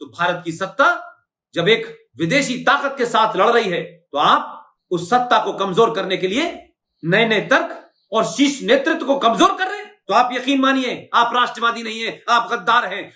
तो भारत की सत्ता जब एक विदेशी ताकत के साथ लड़ रही है तो आप उस सत्ता को कमजोर करने के लिए नए नए तर्क और शीर्ष नेतृत्व को कमजोर कर रहे हैं। तो आप यकीन मानिए, आप राष्ट्रवादी नहीं है, आप गद्दार हैं।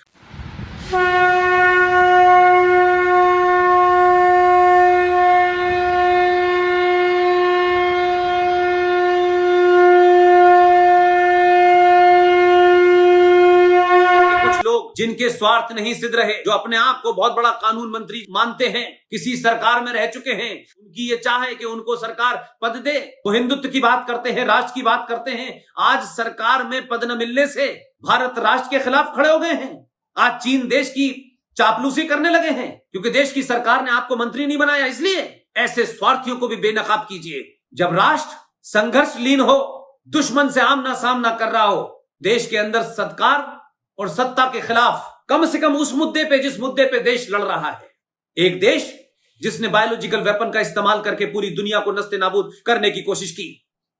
जिनके स्वार्थ नहीं सिद्ध रहे, जो अपने आप को बहुत बड़ा कानून मंत्री मानते हैं, किसी सरकार में रह चुके हैं, उनकी ये चाह है कि उनको सरकार पद दे, वो हिंदुत्व की बात करते हैं, राष्ट्र की बात करते हैं। आज सरकार में पद न मिलने से भारत राष्ट्र के खिलाफ खड़े हो गए हैं। आज चीन देश की चापलूसी करने लगे हैं क्योंकि देश की सरकार ने आपको मंत्री नहीं बनाया। इसलिए ऐसे स्वार्थियों को भी बेनकाब कीजिए। जब राष्ट्र संघर्ष लीन हो, दुश्मन से आमना सामना कर रहा हो, देश के अंदर सत्कार और सत्ता के खिलाफ, कम से कम उस मुद्दे पे जिस मुद्दे पे देश लड़ रहा है, एक देश जिसने बायोलॉजिकल वेपन का इस्तेमाल करके पूरी दुनिया को नस्ते नाबूद करने की कोशिश की,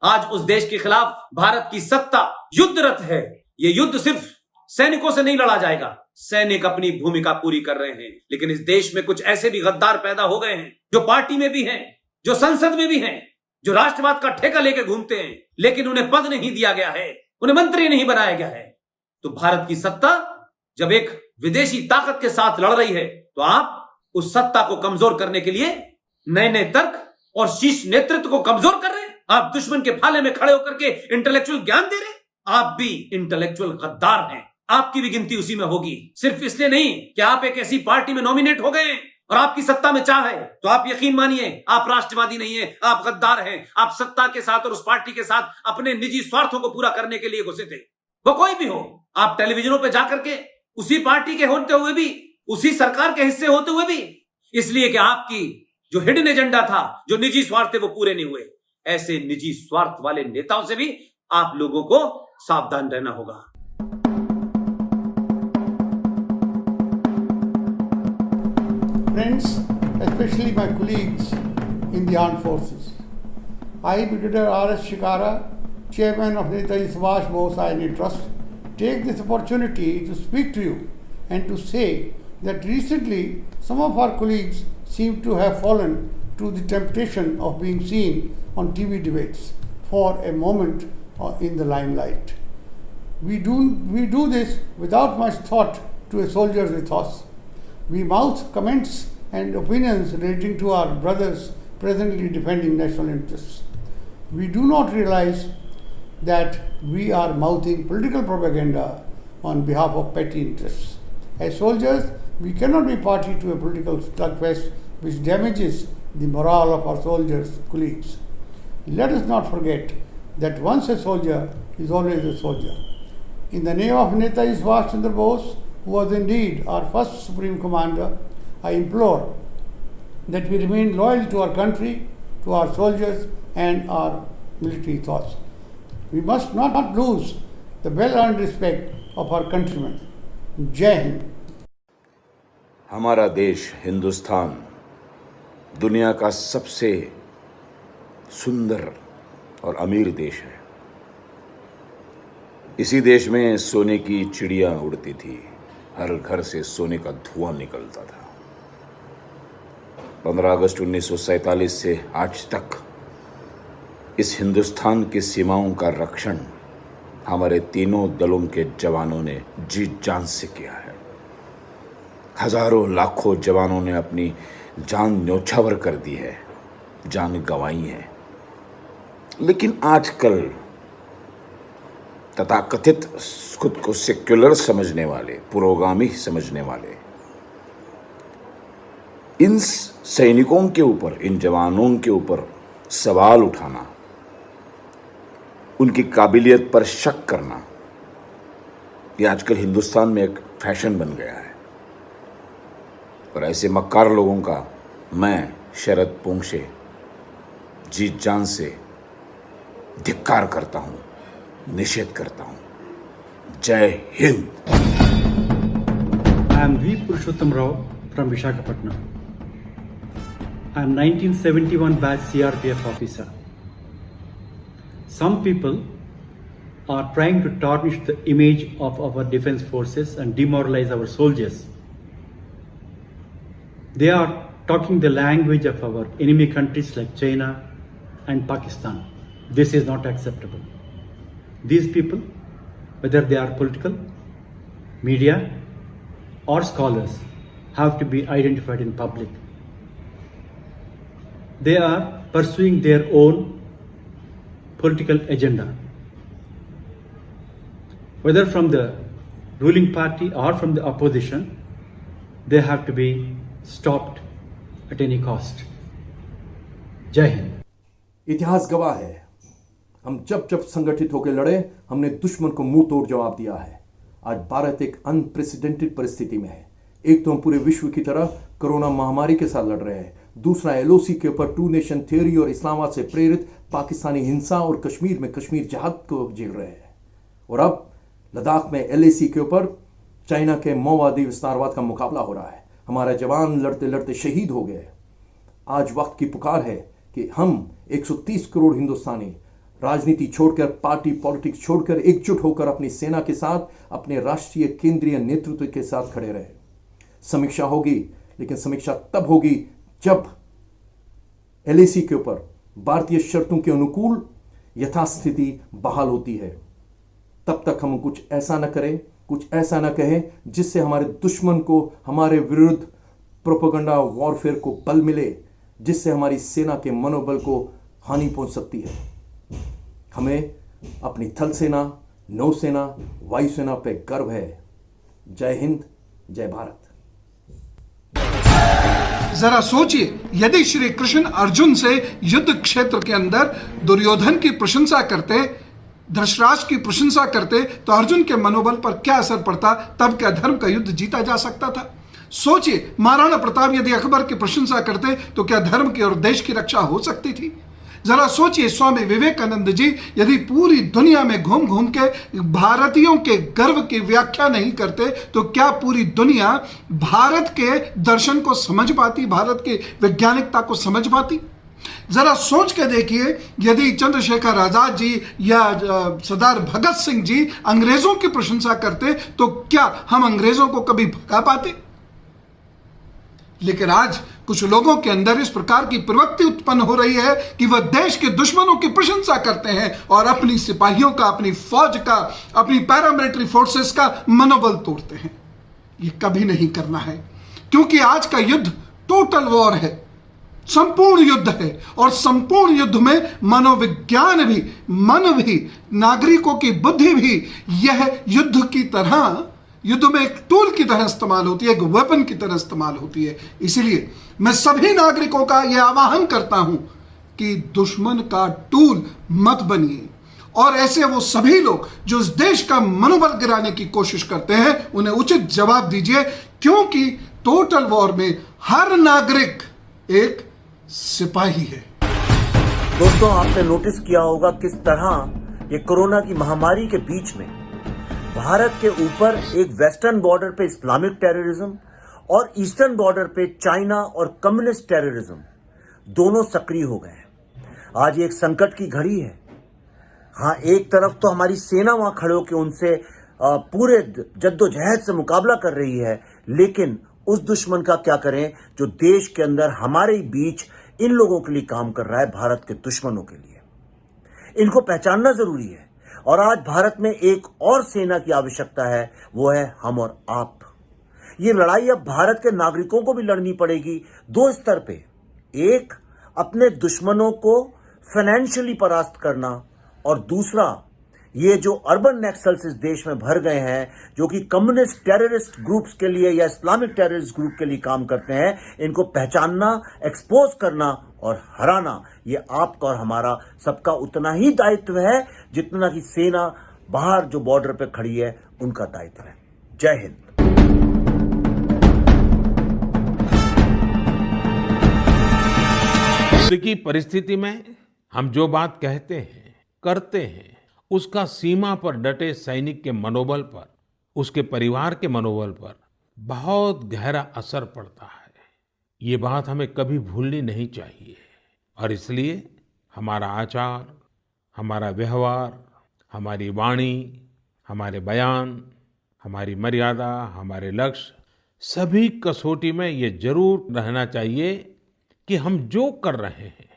आज उस देश के खिलाफ भारत की सत्ता युद्धरत है। ये युद्ध सिर्फ सैनिकों से नहीं लड़ा जाएगा। सैनिक अपनी भूमिका पूरी कर रहे हैं, लेकिन इस देश में कुछ ऐसे भी गद्दार पैदा हो गए हैं जो पार्टी में भी हैं, जो संसद में भी हैं, जो राष्ट्रवाद का ठेका लेके घूमते हैं, लेकिन उन्हें पद नहीं दिया गया है, उन्हें मंत्री नहीं बनाया गया है। तो भारत की सत्ता जब एक विदेशी ताकत के साथ लड़ रही है तो आप उस सत्ता को कमजोर करने के लिए नए नए तर्क और शीर्ष नेतृत्व को कमजोर कर रहे हैं। आप दुश्मन के भाले में खड़े होकर के इंटेलेक्चुअल ज्ञान दे रहे हैं। आप भी इंटेलेक्चुअल गद्दार हैं। आपकी भी गिनती उसी में होगी, सिर्फ इसलिए नहीं कि आप एक ऐसी पार्टी में नॉमिनेट हो गए और आपकी सत्ता में चाह है। तो आप यकीन मानिए, आप राष्ट्रवादी नहीं है, आप गद्दार हैं। आप सत्ता के साथ और उस पार्टी के साथ अपने निजी स्वार्थों को पूरा करने के लिए घुसे थे, वो कोई भी हो। आप टेलीविजनों पे जाकर के उसी पार्टी के होते हुए भी, उसी सरकार के हिस्से होते हुए भी, इसलिए कि आपकी जो हिडन एजेंडा था, जो निजी स्वार्थ थे, वो पूरे नहीं हुए। ऐसे निजी स्वार्थ वाले नेताओं से भी आप लोगों को सावधान रहना होगा। Friends, especially my colleagues in the armed forces, I, Brigadier R.S. Shikara, Chairman of Netaji Subhash Bose I&E Trust, take this opportunity to speak to you and to say that recently some of our colleagues seem to have fallen to the temptation of being seen on TV debates for a moment in the limelight. We do this without much thought to a soldiers with us. We mouth comments and opinions relating to our brothers presently defending national interests. We do not realize that we are mouthing political propaganda on behalf of petty interests. As soldiers, we cannot be party to a political slugfest which damages the morale of our soldiers' colleagues. Let us not forget that once a soldier is always a soldier. In the name of Netaji Subhash Chandra Bose, who was indeed our first Supreme Commander, I implore that we remain loyal to our country, to our soldiers and our military thoughts. We must not lose the well-earned respect of our countrymen. जय हिंद। हमारा देश हिंदुस्तान दुनिया का सबसे सुंदर और अमीर देश है। इसी देश में सोने की चिड़िया उड़ती थी, हर घर से सोने का धुआं निकलता था। 15 अगस्त 1947 से आज तक इस हिंदुस्तान की सीमाओं का रक्षण हमारे तीनों दलों के जवानों ने जी जान से किया है। हजारों लाखों जवानों ने अपनी जान न्योछावर कर दी है, जान गंवाई है। लेकिन आजकल तथाकथित खुद को सेक्युलर समझने वाले, पुरोगामी समझने वाले इन सैनिकों के ऊपर, इन जवानों के ऊपर सवाल उठाना, उनकी काबिलियत पर शक करना, ये आजकल हिंदुस्तान में एक फैशन बन गया है। और ऐसे मक्कार लोगों का मैं शरद पोंक्षे जी जान से धिक्कार करता हूं, निषेध करता हूं। जय Hind. I am V. Purushottam Rao from Visakhapatnam. I am 1971 batch CRPF officer. Some people are trying to tarnish the image of our defense forces and demoralize our soldiers. They are talking the language of our enemy countries like China and Pakistan. This is not acceptable. These people, whether they are political, media, or scholars, have to be identified in public. They are pursuing their own political agenda, whether from the ruling party or from the opposition. They have to be stopped at any cost. जय हिंद। इतिहास गवाह है, हम जब जब संगठित होकर लड़े, हमने दुश्मन को मुंह तोड़ जवाब दिया है। आज भारत एक अनप्रेसिडेंटेड परिस्थिति में है। एक तो हम पूरे विश्व की तरह कोरोना महामारी के साथ लड़ रहे हैं, दूसरा एलओसी के ऊपर टू नेशन थ्योरी और इस्लामाबाद से प्रेरित पाकिस्तानी हिंसा और कश्मीर में कश्मीर जहाद को झेल रहे हैं, और अब लद्दाख में एलएसी के ऊपर चाइना के माओवादी विस्तारवाद का मुकाबला हो रहा है। हमारा जवान लड़ते लड़ते शहीद हो गए। आज वक्त की पुकार है कि हम 130 करोड़ हिंदुस्तानी राजनीति छोड़कर, पार्टी पॉलिटिक्स छोड़कर एकजुट होकर अपनी सेना के साथ, अपने राष्ट्रीय केंद्रीय नेतृत्व के साथ खड़े रहे। समीक्षा होगी, लेकिन समीक्षा तब होगी जब एलएसी के ऊपर भारतीय शर्तों के अनुकूल यथास्थिति बहाल होती है। तब तक हम कुछ ऐसा न करें, कुछ ऐसा न कहें जिससे हमारे दुश्मन को हमारे विरुद्ध प्रोपेगेंडा वॉरफेयर को बल मिले, जिससे हमारी सेना के मनोबल को हानि पहुंच सकती है। हमें अपनी थल सेना, नौसेना, वायुसेना पे गर्व है। जय हिंद, जय भारत। जरा सोचिए, यदि श्री कृष्ण अर्जुन से युद्ध क्षेत्र के अंदर दुर्योधन की प्रशंसा करते, धृतराष्ट्र की प्रशंसा करते, तो अर्जुन के मनोबल पर क्या असर पड़ता? तब क्या धर्म का युद्ध जीता जा सकता था? सोचिए, महाराणा प्रताप यदि अकबर की प्रशंसा करते तो क्या धर्म की और देश की रक्षा हो सकती थी? जरा सोचिए, स्वामी विवेकानंद जी यदि पूरी दुनिया में घूम घूम के भारतीयों के गर्व की व्याख्या नहीं करते तो क्या पूरी दुनिया भारत के दर्शन को समझ पाती, भारत की वैज्ञानिकता को समझ पाती? जरा सोच के देखिए, यदि चंद्रशेखर आजाद जी या सरदार भगत सिंह जी अंग्रेजों की प्रशंसा करते तो क्या हम अंग्रेजों को कभी भगा पाते? लेकिन आज कुछ लोगों के अंदर इस प्रकार की प्रवृत्ति उत्पन्न हो रही है कि वह देश के दुश्मनों की प्रशंसा करते हैं और अपनी सिपाहियों का, अपनी फौज का, अपनी पैरामिलिट्री फोर्सेस का मनोबल तोड़ते हैं। यह कभी नहीं करना है, क्योंकि आज का युद्ध टोटल वॉर है, संपूर्ण युद्ध है, और संपूर्ण युद्ध में मनोविज्ञान भी, मन भी, नागरिकों की बुद्धि भी यह युद्ध की तरह, युद्ध में एक टूल की तरह इस्तेमाल होती है, एक वेपन की तरह इस्तेमाल होती है। इसलिए मैं सभी नागरिकों का यह आह्वान करता हूं कि दुश्मन का टूल मत बनिए, और ऐसे वो सभी लोग जो इस देश का मनोबल गिराने की कोशिश करते हैं उन्हें उचित जवाब दीजिए, क्योंकि टोटल वॉर में हर नागरिक एक सिपाही है। दोस्तों, आपने नोटिस किया होगा किस तरह ये कोरोना की महामारी के बीच में भारत के ऊपर एक वेस्टर्न बॉर्डर पे इस्लामिक टेररिज्म और ईस्टर्न बॉर्डर पे चाइना और कम्युनिस्ट टेररिज्म दोनों सक्रिय हो गए हैं। आज ये एक संकट की घड़ी है। हाँ, एक तरफ तो हमारी सेना वहां खड़े होकर उनसे पूरे जद्दोजहद से मुकाबला कर रही है, लेकिन उस दुश्मन का क्या करें जो देश के अंदर हमारे बीच इन लोगों के लिए काम कर रहा है, भारत के दुश्मनों के लिए। इनको पहचानना जरूरी है, और आज भारत में एक और सेना की आवश्यकता है, वो है हम और आप। ये लड़ाई अब भारत के नागरिकों को भी लड़नी पड़ेगी दो स्तर पे। एक, अपने दुश्मनों को फाइनेंशियली परास्त करना, और दूसरा, ये जो अर्बन नक्सल्स इस देश में भर गए हैं, जो कि कम्युनिस्ट टेररिस्ट ग्रुप्स के लिए या इस्लामिक टेररिस्ट ग्रुप के लिए काम करते हैं, इनको पहचानना, एक्सपोज करना और हराना, ये आपका और हमारा सबका उतना ही दायित्व है जितना कि सेना बाहर जो बॉर्डर पे खड़ी है उनका दायित्व है। जय हिंद। युद्ध की परिस्थिति में हम जो बात कहते हैं, करते हैं, उसका सीमा पर डटे सैनिक के मनोबल पर, उसके परिवार के मनोबल पर बहुत गहरा असर पड़ता है। ये बात हमें कभी भूलनी नहीं चाहिए, और इसलिए हमारा आचार, हमारा व्यवहार, हमारी वाणी, हमारे बयान, हमारी मर्यादा, हमारे लक्ष्य सभी कसौटी में ये जरूर रहना चाहिए कि हम जो कर रहे हैं,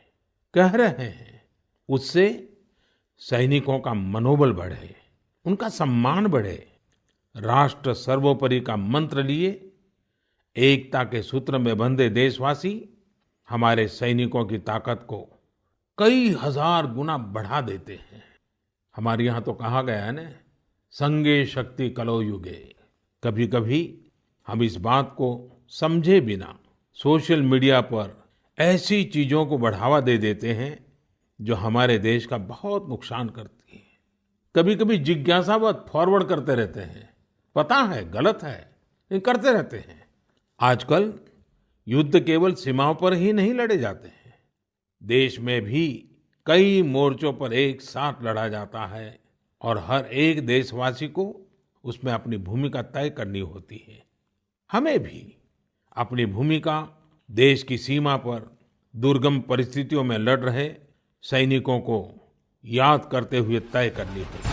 कह रहे हैं, उससे सैनिकों का मनोबल बढ़े, उनका सम्मान बढ़े। राष्ट्र सर्वोपरि का मंत्र लिए एकता के सूत्र में बंधे देशवासी हमारे सैनिकों की ताकत को कई हजार गुना बढ़ा देते हैं। हमारे यहाँ तो कहा गया है ना, संगे शक्ति कलो युगे। कभी कभी हम इस बात को समझे बिना सोशल मीडिया पर ऐसी चीजों को बढ़ावा दे देते हैं जो हमारे देश का बहुत नुकसान करती है। कभी कभी जिज्ञासावत फॉरवर्ड करते रहते हैं, पता है गलत है लेकिन करते रहते हैं। आजकल युद्ध केवल सीमाओं पर ही नहीं लड़े जाते हैं, देश में भी कई मोर्चों पर एक साथ लड़ा जाता है और हर एक देशवासी को उसमें अपनी भूमिका तय करनी होती है। हमें भी अपनी भूमिका देश की सीमा पर दुर्गम परिस्थितियों में लड़ रहे सैनिकों को याद करते हुए तय करनी होगी।